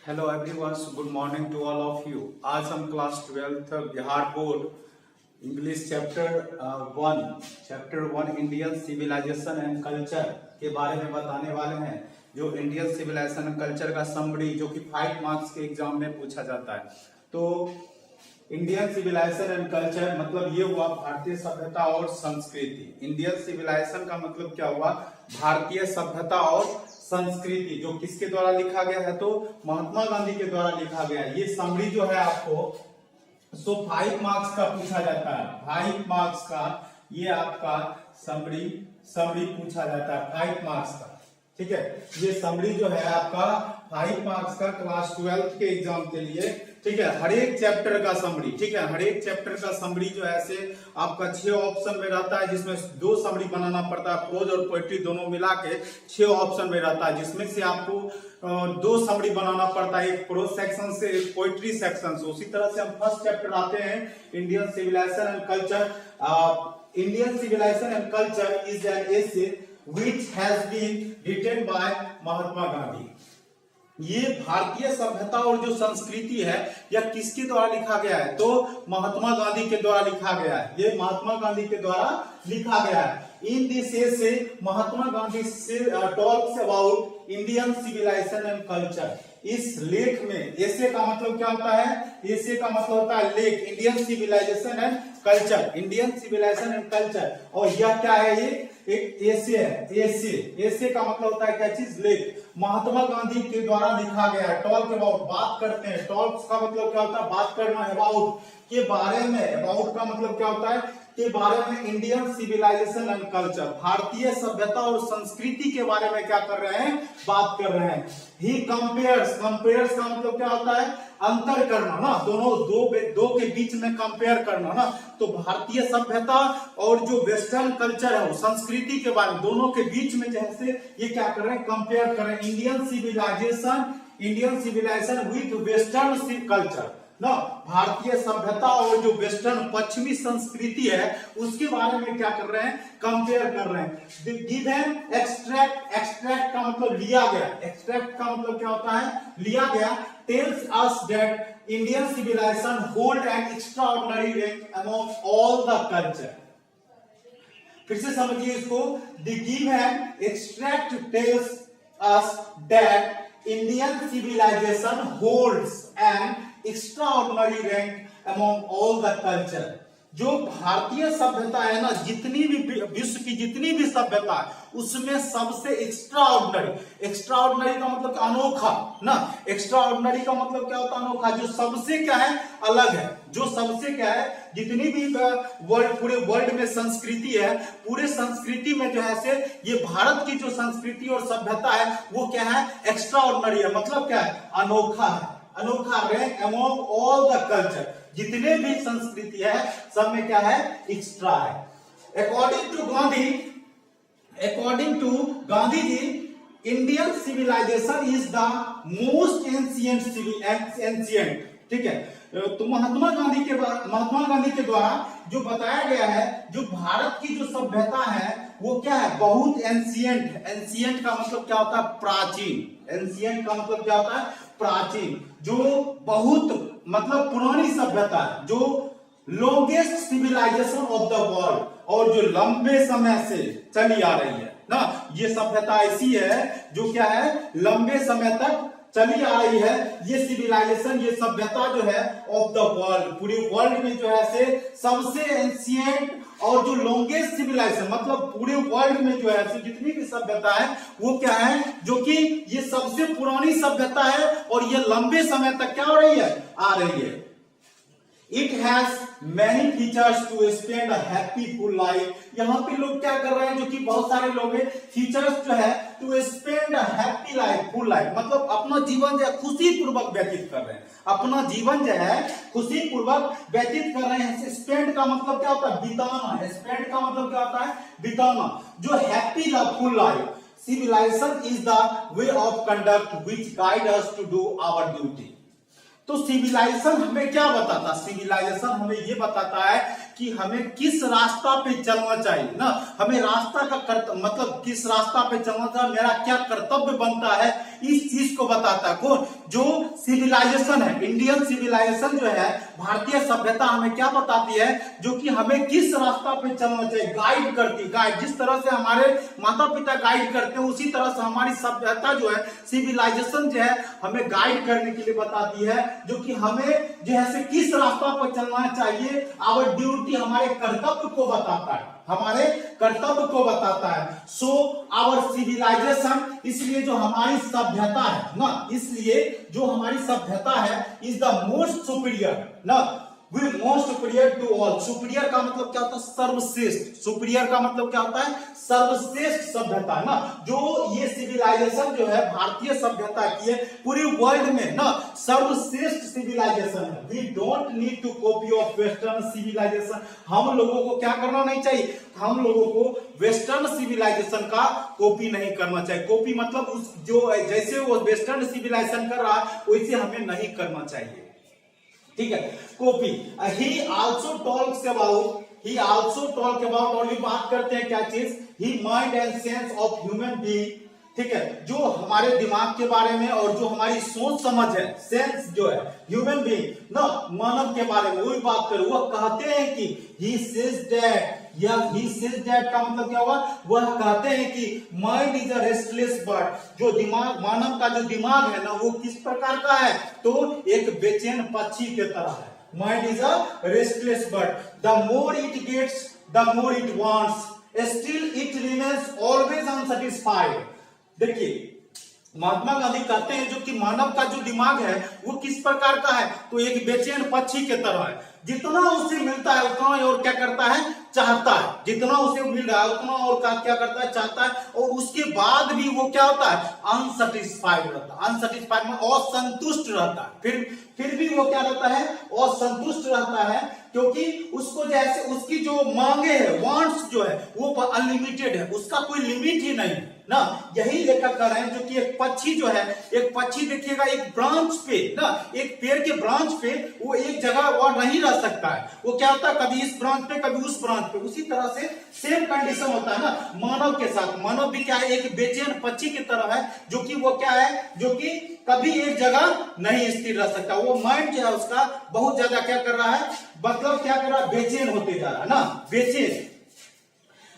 Hello everyone, good morning to all of you. आज हम class 12th Bihar board English chapter one Indian civilisation and culture के बारे में बताने वाले हैं। जो इंडियन सिविलाइजेशन एंड कल्चर का समरी जो कि 5 मार्क्स के एग्जाम में पूछा जाता है। तो इंडियन सिविलाइजेशन एंड कल्चर मतलब ये हुआ भारतीय सभ्यता और संस्कृति। इंडियन सिविलाइजेशन का मतलब क्या हुआ? भारतीय सभ्यता और संस्कृति। जो किसके द्वारा लिखा गया है? तो महात्मा गांधी के द्वारा लिखा गया है। ये समरी जो है आपको 5 मार्क्स का पूछा जाता है। 5 मार्क्स का ये आपका समरी पूछा जाता है 5 मार्क्स का। ठीक है, ये समरी जो है आपका 5 मार्क्स का क्लास 12 के एग्जाम के लिए। ठीक है, हर एक चैप्टर का समरी। ठीक है, हर एक चैप्टर का समरी जो है ऐसे आपका 6 ऑप्शन में रहता है, जिसमें 2 समरी बनाना पड़ता है। प्रोज और पोएट्री दोनों मिला के 6 ऑप्शन में रहता है, जिसमें से आपको 2 समरी बनाना पड़ता है, एक प्रोज सेक्शन से एक पोएट्री सेक्शन से। उसी तरह से हम फर्स्ट चैप्टर आते हैं, Indian civilisation and culture. Indian civilisation and culture is an essay which has been written by Mahatma Gandhi. ये भारतीय सभ्यता और जो संस्कृति है यह किसके द्वारा लिखा गया है? तो महात्मा गांधी के द्वारा लिखा गया है। ये महात्मा गांधी के द्वारा लिखा गया है। In this essay Mahatma Gandhi talks about Indian civilisation and culture. इस लेख में, एसे का मतलब क्या होता है? एसे का मतलब होता है लेख, Indian civilisation and culture, Indian civilisation and culture. और यह क्या है? ये एक एसे है। एसे का मतलब होता है क्या चीज? लेख। महात्मा गांधी के द्वारा लिखा गया है। टॉक अबाउट, बात करते हैं। टॉक्स का मतलब क्या होता है? बात करना। अबाउट के बारे में, अबाउट का मतलब क्या होता है? के बारे में। इंडियन सिविलाइजेशन एंड कल्चर, भारतीय सभ्यता और संस्कृति के बारे में क्या कर रहे हैं? बात कर रहे हैं। ही कंपेयर्स, कंपेयर्स का मतलब क्या होता है? अंतर करना ना, दोनों दो के बीच में कंपेयर करना ना। तो भारतीय सभ्यता और जो वेस्टर्न कल्चर है, संस्कृति के बारे में, दोनों के बीच में जैसे ये क्या कर रहे हैं? कंपेयर कर रहे हैं। Indian civilisation with western culture ना, भारतीय सभ्यता और जो वेस्टर्न पश्चिमी संस्कृति है उसके बारे में क्या कर रहे हैं? कंपेयर कर रहे हैं। गिवन एक्सट्रैक्ट, एक्सट्रैक्ट का मतलब लिया गया। एक्सट्रैक्ट का मतलब क्या होता है? लिया गया। Tells us that Indian civilisation hold an extraordinary rank among all the culture. फिर से समझिए इसको। The given extract tells us that Indian civilisation holds an extraordinary rank among all the culture. जो भारतीय सभ्यता है ना, जितनी भी विश्व की जितनी भी सभ्यता है उसमें सबसे एक्स्ट्राऑर्डिनरी, एक्स्ट्राऑर्डिनरी का मतलब अनोखा ना, एक्स्ट्राऑर्डिनरी का मतलब क्या होता है? अनोखा। जो सबसे क्या है? अलग है। जो सबसे क्या है? जितनी भी पूरे वर्ल्ड में संस्कृति है, पूरे संस्कृति में जो है से ये भारत की जो संस्कृति और सभ्यता है वो क्या है? एक्स्ट्राऑर्डिनरी है। मतलब क्या है? अनोखा है। अनोखा rank among all the culture, जितने भी संस्कृति है सब में क्या है? एक्स्ट्रा है। According to Gandhi ji, Indian civilisation is the most ancient. ठीक है, तो महात्मा गांधी के द्वारा जो बताया गया है, जो भारत की जो सभ्यता है वो क्या है? बहुत एंशिएंट है। एंशिएंट का मतलब क्या होता है? प्राचीन। एंशिएंट का मतलब क्या होता है? प्राचीन। जो बहुत मतलब पुरानी सभ्यता है, जो longest civilisation of the world, और जो लंबे समय से चली आ रही है ना, ये सभ्यता ऐसी है जो क्या है? लंबे समय तक चली आ रही है। ये सिविलाइजेशन, ये सभ्यता जो है ऑफ द वर्ल्ड, पूरे वर्ल्ड में जो है से सबसे एंशिएंट और जो लॉन्गेस्ट सिविलाइजेशन, मतलब पूरे वर्ल्ड में जो है से जितनी भी सभ्यता है वो क्या है? जो कि ये सबसे पुरानी सभ्यता है और ये लंबे समय तक क्या हो रही है? आ रही है। It has many features to spend a happy full life। यहाँ पे लोग क्या कर रहे हैं? जो कि बहुत सारे लोग हैं, फीचर्स जो है to spend a happy life, full life, मतलब अपना जीवन जो है खुशी पूर्वक व्यतीत कर रहे हैं। अपना जीवन जो है खुशी पूर्वक व्यतीत कर रहे हैं। स्पेंड का मतलब क्या होता है? बिताना। स्पेंड का मतलब क्या होता है? बिताना। जो happy full life, civilization is the way of conduct which guide us to do our duty। तो सिविलाइजेशन हमें क्या बताता? सिविलाइजेशन हमें ये बताता है कि हमें किस रास्ता पे चलना चाहिए ना, हमें रास्ता का मतलब किस रास्ता पे चलना चाहिए, मेरा क्या कर्तव्य बनता है, इस चीज को बताता है। कौन? जो सिविलाइजेशन है, इंडियन सिविलाइजेशन जो है, भारतीय सभ्यता हमें क्या बताती है, जो कि हमें किस रास्ता पे चलना चाहिए, गाइड करती। गाइड जिस तरह से हमारे माता पिता गाइड करते हैं, उसी तरह से हमारी सभ्यता जो है, सिविलाइजेशन जो है, हमें गाइड करने के लिए बताती है, जो कि हमें जो है किस रास्ता पर चलना चाहिए। आवर ड्यूटी, हमारे कर्तव्य को बताता है, हमारे कर्तव्य को बताता है। सो आवर सिविलाइजेशन, इसलिए जो हमारी सभ्यता है ना, इसलिए जो हमारी सभ्यता है, इज द मोस्ट सुपीरियर ना, we most superior to all. Superior का मतलब क्या होता है? सर्वश्रेष्ठ। सुपीरियर का मतलब क्या होता है? सर्वश्रेष्ठ सभ्यता ना, जो ये सिविलाइजेशन जो है भारतीय सभ्यता की है, पूरी वर्ल्ड में ना सर्वश्रेष्ठ सिविलाइजेशन है। We don't need to copy of western civilisation. हम लोगों को क्या करना नहीं चाहिए? हम लोगों को वेस्टर्न सिविलाइजेशन का कॉपी नहीं करना चाहिए। कॉपी मतलब उस जो जैसे वो वेस्टर्न सिविलाइजेशन कर रहा है, वैसे हमें नहीं करना चाहिए, ठीक है। Copy. He also talks about, और भी बात करते हैं क्या चीज? He mind and sense of human being, ठीक है, जो हमारे दिमाग के बारे में और जो हमारी सोच समझ है, सेंस जो है ह्यूमन बीइंग ना, मानव के बारे में वही बात करो। वह कहते हैं कि ही सेज दैट, या ही सेज दैट का मतलब क्या हुआ? वह कहते हैं कि mind is a restless bird, जो दिमाग, मानव का जो दिमाग है ना, वो किस प्रकार का है? तो एक बेचैन पक्षी के तरह है। Mind is a restless bird, the more it gets the more it wants, still it remains always unsatisfied. देखिए, महात्मा गांधी कहते हैं जो कि मानव का जो दिमाग है वो किस प्रकार का है? तो एक बेचैन पक्षी के तरह है। जितना उसे मिलता है उतना और क्या करता है? चाहता है। जितना उसे मिल रहा है उतना और क्या करता है? चाहता है। और उसके बाद भी वो क्या होता है? अनसेटिस्फाइड रहता है। अनसेटिस्फाइड में असंतुष्ट रहता है। फिर भी वो क्या रहता है? असंतुष्ट रहता है, क्योंकि उसको जैसे उसकी जो मांगे है, वांट्स जो है, वो अनलिमिटेड है, उसका कोई लिमिट ही नहीं ना। यही लेखक कह रहे हैं जो कि एक पक्षी जो है, एक पक्षी देखिएगा एक ब्रांच पे ना, एक पेड़ के ब्रांच पे वो एक जगह वो नहीं रह सकता है। वो क्या होता है? कभी इस ब्रांच पे, कभी उस ब्रांच पे। उसी तरह से सेम कंडीशन होता है ना मानव के साथ। मानव भी क्या है? एक बेचैन पक्षी की तरह है, जो कि वो क्या है? जो कि कभी एक जगह नहीं स्थिर रह सकता। वो माइंड जो है उसका बहुत ज्यादा क्या कर रहा है? मतलब क्या कर रहा है? बेचैन होते जा रहा है ना, बेचैन,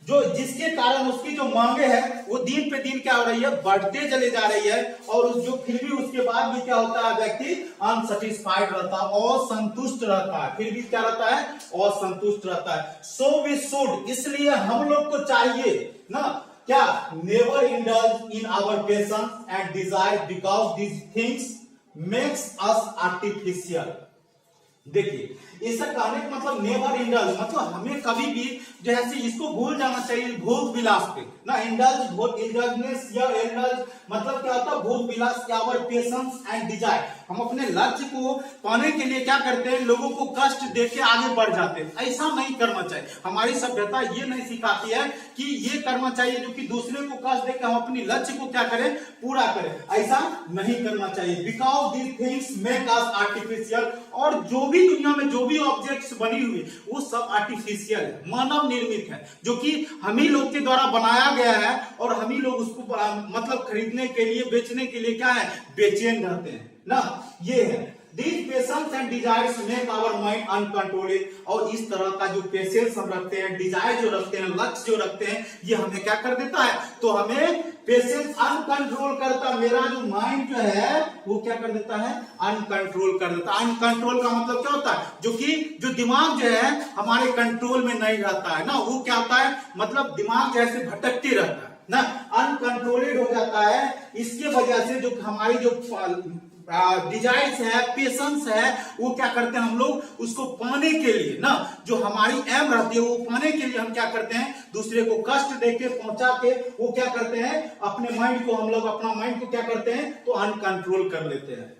जो जिसके कारण उसकी जो मांगे है वो दिन पे दिन क्या हो रही है? बढ़ते चले जा रही है। और जो फिर भी उसके बाद भी क्या होता है? व्यक्ति अनसेटिस्फाइड रहता है, असंतुष्ट रहता है। फिर भी क्या रहता है? असंतुष्ट रहता है। सो वी शुड, इसलिए हम लोग को चाहिए ना क्या? Never indulge in our passion and desire, because these things makes us artificial. देखिए, ऐसा कहने का मतलब नेवर इंडल्ज, मतलब हमें कभी भी जो है इसको भूल जाना चाहिए भोग विलास पे ना। इंडल्ज, इंडल्जनेस या इंडल्ज मतलब क्या होता है? भोग विलास या आवर पेशेंस एंड डिजायर। हम अपने लक्ष्य को पाने के लिए क्या करते हैं? लोगों को कष्ट देके आगे बढ़ जाते हैं। ऐसा नहीं करना चाहिए। हमारी सभ्यता ये नहीं सिखाती है कि ये करना चाहिए जो कि दूसरे को कष्ट देकर हम अपनी लक्ष्य को क्या करें? पूरा करें। ऐसा नहीं करना चाहिए। Because these things make us artificial, और जो भी दुनिया में जो भी ऑब्जेक्ट्स बनी हुई वो सब आर्टिफिशियल है, मानव निर्मित है, जो कि हम ही लोग के द्वारा बनाया गया है। और हम ही लोग उसको मतलब खरीदने के लिए, बेचने के लिए क्या है? बेचैन रहते हैं ना। ये है These passions and desires make our mind uncontrolled। और इस तरह का जो पेशेंस हम रखते हैं, डिजायर जो रखते हैं, लक्ष्य जो रखते हैं, ये हमें क्या कर देता है? तो हमें पेशेंस अनकंट्रोल करता है। मेरा जो माइंड जो है वो क्या कर देता है? अनकंट्रोल कर देता है। अनकंट्रोल का मतलब क्या होता है? जो कि जो दिमाग जो है हमारे कंट्रोल में नहीं रहता है ना, वो क्या होता है? मतलब दिमाग जैसे भटकते रहता है ना, अनकंट्रोल्ड हो जाता है। इसके वजह से जो हमारी जो डिजायर्स है, पेशेंस है, वो क्या करते हैं? हम लोग उसको पाने के लिए ना, जो हमारी एम रहती है वो पाने के लिए हम क्या करते हैं? दूसरे को कष्ट देके, पहुंचा के वो क्या करते हैं? अपने माइंड को, हम लोग अपना माइंड को क्या करते हैं? तो अनकंट्रोल कर लेते हैं।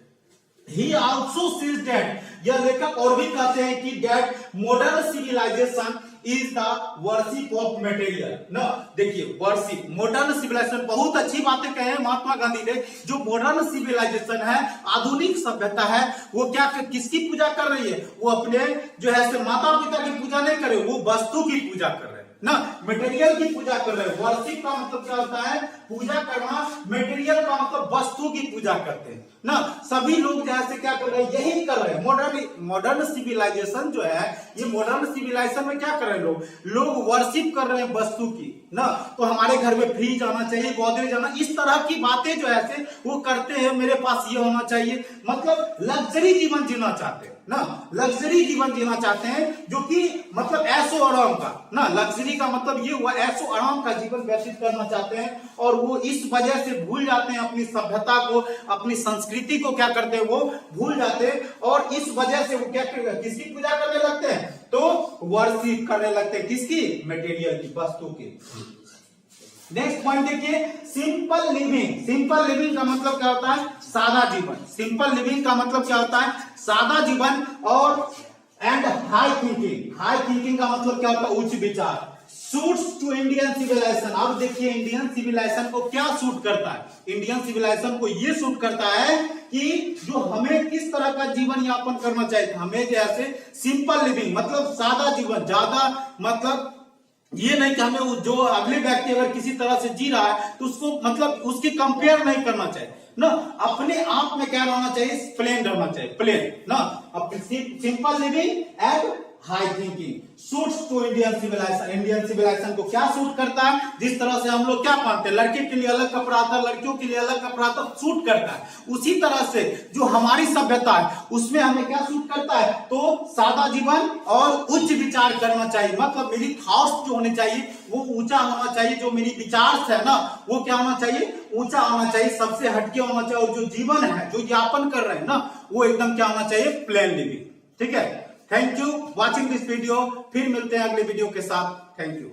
He also says that, यह लेखक और भी कहते हैं कि that modern civilization is the worship of material। ना देखिए वर्शिप, मॉडर्न सिविलाइजेशन, बहुत अच्छी बातें कहे हैं महात्मा गांधी ने। जो मॉडर्न सिविलाइजेशन है, आधुनिक सभ्यता है, वो क्या किसकी पूजा कर रही है? वो अपने जो है माता पिता की पूजा नहीं कर रहे, वो वस्तु की पूजा कर रहे हैं ना, मटेरियल की पूजा कर रहे हैं। वर्शिप का मतलब क्या होता है? पूजा करना। मटेरियल का मतलब वस्तु की पूजा करते हैं ना। सभी लोग जैसे क्या कर रहे हैं? यही कर रहे हैं। मॉडर्न सिविलाइजेशन जो है, ये मॉडर्न सिविलाइजेशन में क्या कर रहे हैं? लोग वर्शिप कर रहे हैं वस्तु की ना। तो हमारे घर में फ्रिज आना चाहिए, गोदरेज आना, इस तरह की बातें जो है वो करते हैं। मेरे पास ये होना चाहिए, मतलब लग्जरी जीवन जीना चाहते हैं ना, लग्जरी जीवन जीना चाहते हैं, जो कि मतलब ऐशो आराम का ना। लग्जरी का मतलब ये हुआ ऐशो आराम का जीवन व्यतीत करना चाहते हैं, और वो इस वजह से भूल जाते हैं अपनी सभ्यता को, अपनी संस्कृति को क्या करते हैं? वो भूल जाते हैं, और इस वजह से वो क्या किसकी पूजा करने लगते हैं? तो वर्शिप करने लगते हैं। किसकी? मटेरियल की, वस्तु की। नेक्स्ट पॉइंट देखिए, सिंपल लिविंग। सिंपल लिविंग का मतलब क्या होता है? सादा जीवन। सिंपल लिविंग का मतलब क्या होता है? सादा जीवन। और and high thinking. High thinking का मतलब क्या होता है? उच्च विचार। Suits to Indian civilisation. अब देखिए इंडियन सिविलाइजेशन को क्या सूट करता है? इंडियन सिविलाइजेशन को ये सूट करता है कि जो हमें किस तरह का जीवन यापन करना चाहिए। हमें जैसे सिंपल लिविंग मतलब सादा जीवन, ज्यादा मतलब ये नहीं कि हमें जो अगले व्यक्ति अगर किसी तरह से जी रहा है तो उसको मतलब उसकी कंपेयर नहीं करना चाहिए ना। अपने आप में क्या रहना चाहिए? प्लेन रहना चाहिए, प्लेन ना। Simple living and high thinking suits to Indian civilisation. Indian civilisation को क्या सूट करता है? जिस तरह से हम लोग क्या पहनते हैं, लड़के के लिए अलग कपड़ा आता है, लड़कियों के लिए अलग कपड़ा आता है, सूट करता है। उसी तरह से जो हमारी सभ्यता है उसमें हमें क्या सूट करता है? तो सादा जीवन और उच्च विचार करना चाहिए। मतलब मेरी थॉट्स जो होने चाहिए वो ऊंचा होना चाहिए। जो मेरी विचार है ना, वो क्या होना चाहिए? ऊंचा होना चाहिए, सबसे हटके होना चाहिए। और जो जीवन है, जो यापन कर रहे हैं ना, वो एकदम क्या होना चाहिए? Plane living. ठीक है। Thank you watching this video. फिर मिलते हैं अगले वीडियो के साथ। Thank you.